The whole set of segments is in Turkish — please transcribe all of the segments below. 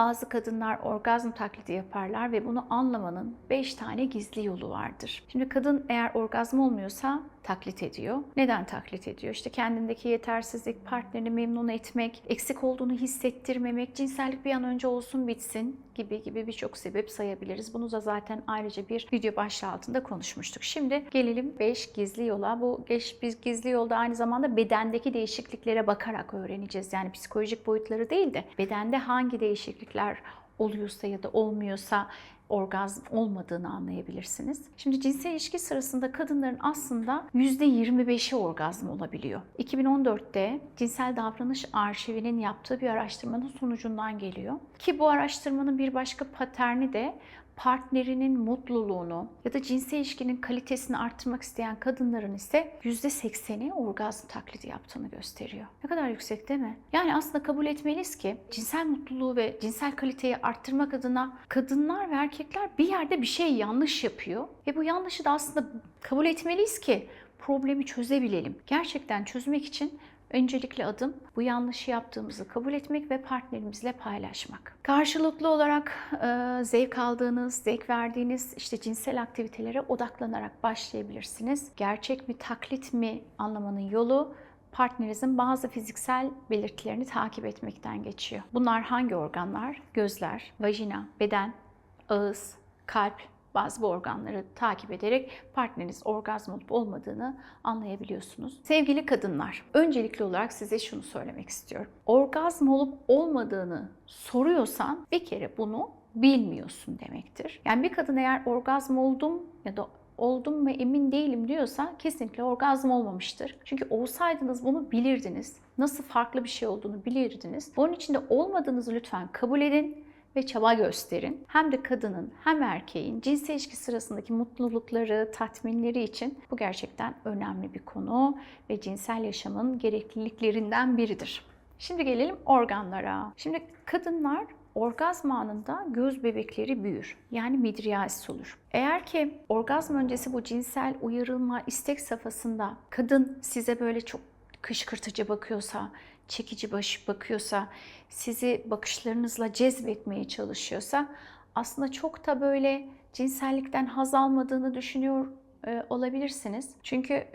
Bazı kadınlar orgazm taklidi yaparlar ve bunu anlamanın 5 tane gizli yolu vardır. Şimdi kadın eğer orgazm olmuyorsa taklit ediyor. Neden taklit ediyor? İşte kendindeki yetersizlik, partnerini memnun etmek, eksik olduğunu hissettirmemek, cinsellik bir an önce olsun bitsin gibi birçok sebep sayabiliriz. Bunu da zaten ayrıca bir video başlığı altında konuşmuştuk. Şimdi gelelim 5 gizli yola. Bu 5 gizli yolda aynı zamanda bedendeki değişikliklere bakarak öğreneceğiz. Yani psikolojik boyutları değil de bedende hangi değişiklikler oluyorsa ya da olmuyorsa orgazm olmadığını anlayabilirsiniz. Şimdi cinsel ilişki sırasında kadınların aslında %25'i orgazm olabiliyor. 2014'te Cinsel Davranış Arşivi'nin yaptığı bir araştırmanın sonucundan geliyor. Ki bu araştırmanın bir başka paterni de partnerinin mutluluğunu ya da cinsel ilişkinin kalitesini arttırmak isteyen kadınların ise %80'i orgazm taklidi yaptığını gösteriyor. Ne kadar yüksek değil mi? Yani aslında kabul etmeliyiz ki cinsel mutluluğu ve cinsel kaliteyi arttırmak adına kadınlar ve erkekler bir yerde bir şey yanlış yapıyor. Ve bu yanlışı da aslında kabul etmeliyiz ki problemi çözebilelim. Gerçekten çözmek için öncelikli adım bu yanlışı yaptığımızı kabul etmek ve partnerimizle paylaşmak. Karşılıklı olarak zevk aldığınız, zevk verdiğiniz işte cinsel aktivitelere odaklanarak başlayabilirsiniz. Gerçek mi, taklit mi anlamanın yolu partnerinizin bazı fiziksel belirtilerini takip etmekten geçiyor. Bunlar hangi organlar? Gözler, vajina, beden, ağız, kalp, bazı bu organları takip ederek partneriniz orgazm olup olmadığını anlayabiliyorsunuz. Sevgili kadınlar, öncelikli olarak size şunu söylemek istiyorum. Orgazm olup olmadığını soruyorsan bir kere bunu bilmiyorsun demektir. Yani bir kadın eğer orgazm oldum ya da oldum ve emin değilim diyorsa kesinlikle orgazm olmamıştır. Çünkü olsaydınız bunu bilirdiniz. Nasıl farklı bir şey olduğunu bilirdiniz. Onun için de olmadığınızı lütfen kabul edin ve çaba gösterin. Hem de kadının hem erkeğin cinsel ilişki sırasındaki mutlulukları, tatminleri için bu gerçekten önemli bir konu ve cinsel yaşamın gerekliliklerinden biridir. Şimdi gelelim organlara. Şimdi kadınlar orgazm anında göz bebekleri büyür. Yani midriasis olur. Eğer ki orgazm öncesi bu cinsel uyarılma istek safhasında kadın size böyle çok kışkırtıcı bakıyorsa, çekici bakıyorsa, sizi bakışlarınızla cezbetmeye çalışıyorsa aslında çok da böyle cinsellikten haz almadığını düşünüyor olabilirsiniz. Çünkü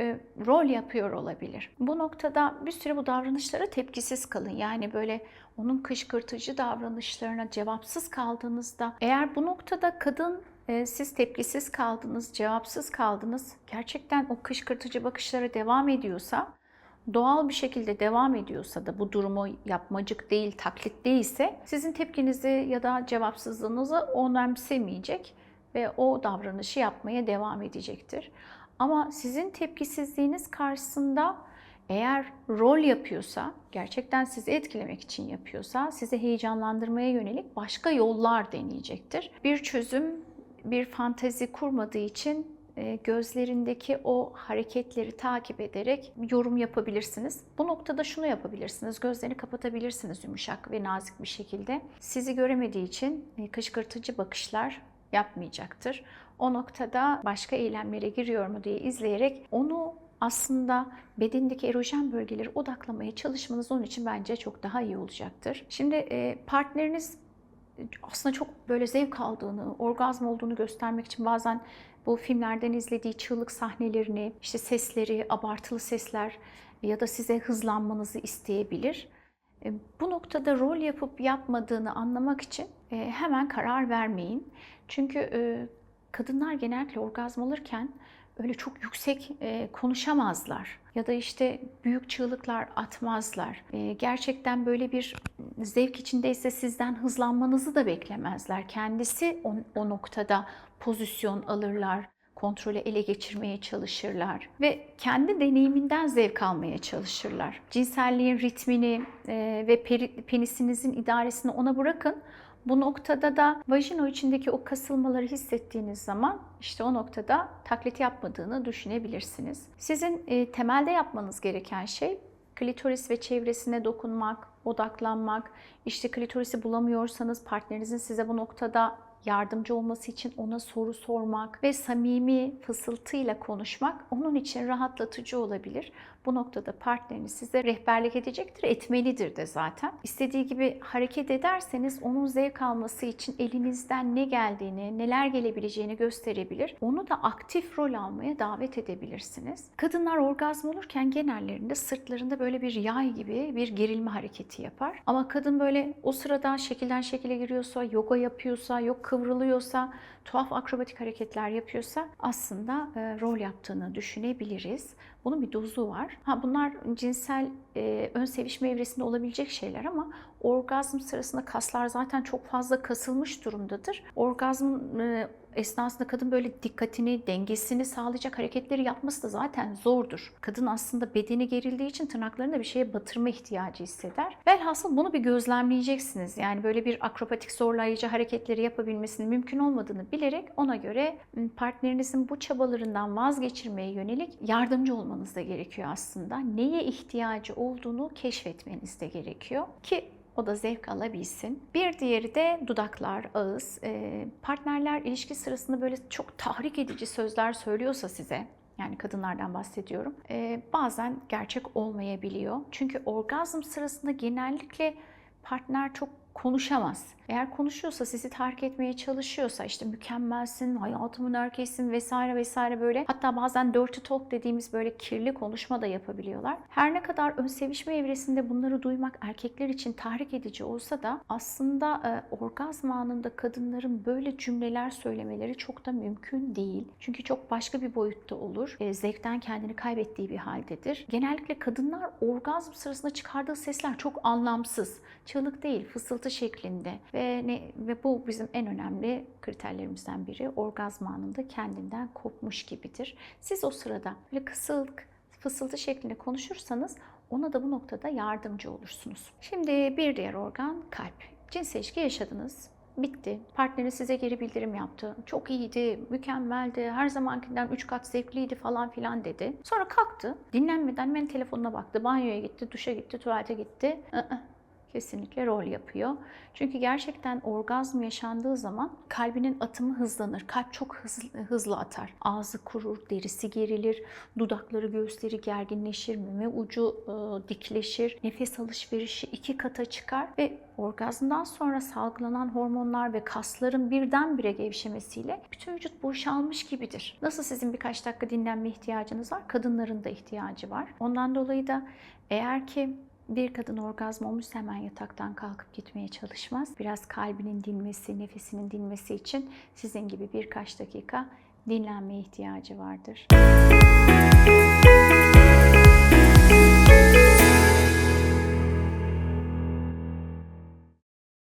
rol yapıyor olabilir. Bu noktada bir süre bu davranışlara tepkisiz kalın. Yani böyle onun kışkırtıcı davranışlarına cevapsız kaldığınızda eğer bu noktada kadın siz tepkisiz kaldınız, cevapsız kaldınız, gerçekten o kışkırtıcı bakışlara devam ediyorsa, doğal bir şekilde devam ediyorsa da bu durumu yapmacık değil, taklit değilse sizin tepkinizi ya da cevapsızlığınızı önemsemeyecek ve o davranışı yapmaya devam edecektir. Ama sizin tepkisizliğiniz karşısında eğer rol yapıyorsa, gerçekten sizi etkilemek için yapıyorsa, sizi heyecanlandırmaya yönelik başka yollar deneyecektir. Bir çözüm, bir fantezi kurmadığı için gözlerindeki o hareketleri takip ederek yorum yapabilirsiniz. Bu noktada şunu yapabilirsiniz. Gözlerini kapatabilirsiniz yumuşak ve nazik bir şekilde. Sizi göremediği için kışkırtıcı bakışlar yapmayacaktır. O noktada başka eylemlere giriyor mu diye izleyerek onu aslında bedendeki erojen bölgeleri odaklamaya çalışmanız onun için bence çok daha iyi olacaktır. Şimdi partneriniz aslında çok böyle zevk aldığını, orgazm olduğunu göstermek için bazen bu filmlerden izlediği çığlık sahnelerini, işte sesleri, abartılı sesler ya da size hızlanmanızı isteyebilir. Bu noktada rol yapıp yapmadığını anlamak için hemen karar vermeyin. Çünkü kadınlar genellikle orgazm alırken öyle çok yüksek konuşamazlar ya da işte büyük çığlıklar atmazlar. Gerçekten böyle bir zevk içindeyse sizden hızlanmanızı da beklemezler. Kendisi o noktada pozisyon alırlar, kontrolü ele geçirmeye çalışırlar ve kendi deneyiminden zevk almaya çalışırlar. Cinselliğin ritmini ve penisinizin idaresini ona bırakın. Bu noktada da vajino içindeki o kasılmaları hissettiğiniz zaman işte o noktada taklit yapmadığını düşünebilirsiniz. Sizin temelde yapmanız gereken şey klitoris ve çevresine dokunmak, odaklanmak. İşte klitorisi bulamıyorsanız partnerinizin size bu noktada yardımcı olması için ona soru sormak ve samimi fısıltıyla konuşmak onun için rahatlatıcı olabilir. Bu noktada partneriniz size rehberlik edecektir, etmelidir de zaten. İstediği gibi hareket ederseniz onun zevk alması için elinizden ne geldiğini, neler gelebileceğini gösterebilir. Onu da aktif rol almaya davet edebilirsiniz. Kadınlar orgazm olurken genellerinde sırtlarında böyle bir yay gibi bir gerilme hareketi yapar. Ama kadın böyle o sırada şekilden şekile giriyorsa, yoga yapıyorsa, yok kıvrılıyorsa, tuhaf akrobatik hareketler yapıyorsa aslında rol yaptığını düşünebiliriz. Bunun bir dozu var. Bunlar cinsel ön sevişme evresinde olabilecek şeyler ama orgazm sırasında kaslar zaten çok fazla kasılmış durumdadır. Orgazm esnasında kadın böyle dikkatini, dengesini sağlayacak hareketleri yapması da zaten zordur. Kadın aslında bedeni gerildiği için tırnaklarını da bir şeye batırma ihtiyacı hisseder. Velhasıl bunu bir gözlemleyeceksiniz. Yani böyle bir akrobatik zorlayıcı hareketleri yapabilmesinin mümkün olmadığını bilerek ona göre partnerinizin bu çabalarından vazgeçirmeye yönelik yardımcı olmanız da gerekiyor aslında. Neye ihtiyacı olduğunu keşfetmeniz de gerekiyor ki o da zevk alabilsin. Bir diğeri de dudaklar, ağız. Partnerler ilişki sırasında böyle çok tahrik edici sözler söylüyorsa size, yani kadınlardan bahsediyorum, bazen gerçek olmayabiliyor. Çünkü orgazm sırasında genellikle partner çok konuşamaz. Eğer konuşuyorsa, sizi tahrik etmeye çalışıyorsa, işte mükemmelsin, hayatımın erkeğisin vesaire vesaire böyle, hatta bazen dirty talk dediğimiz böyle kirli konuşma da yapabiliyorlar. Her ne kadar ön sevişme evresinde bunları duymak erkekler için tahrik edici olsa da aslında orgazm anında kadınların böyle cümleler söylemeleri çok da mümkün değil. Çünkü çok başka bir boyutta olur. Zevkten kendini kaybettiği bir haldedir. Genellikle kadınlar orgazm sırasında çıkardığı sesler çok anlamsız. Çığlık değil, fısıltı şeklinde ve bu bizim en önemli kriterlerimizden biri. Orgazm anında kendinden kopmuş gibidir. Siz o sırada böyle kısık, fısıltı şeklinde konuşursanız ona da bu noktada yardımcı olursunuz. Şimdi bir diğer organ kalp. Cinsel ilişki yaşadınız. Bitti. Partneri size geri bildirim yaptı. Çok iyiydi, mükemmeldi, her zamankinden 3 kat zevkliydi falan filan dedi. Sonra kalktı. Dinlenmeden hemen telefonuna baktı. Banyoya gitti, duşa gitti, tuvalete gitti. Kesinlikle rol yapıyor. Çünkü gerçekten orgazm yaşandığı zaman kalbinin atımı hızlanır. Kalp çok hızlı atar. Ağzı kurur, derisi gerilir, dudakları, göğüsleri gerginleşir, meme ucu dikleşir, nefes alışverişi 2 kata çıkar ve orgazmdan sonra salgılanan hormonlar ve kasların birdenbire gevşemesiyle bütün vücut boşalmış gibidir. Nasıl sizin birkaç dakika dinlenme ihtiyacınız var, kadınların da ihtiyacı var. Ondan dolayı da eğer ki bir kadın orgazm olmuşsa hemen yataktan kalkıp gitmeye çalışmaz. Biraz kalbinin dinmesi, nefesinin dinmesi için sizin gibi birkaç dakika dinlenmeye ihtiyacı vardır.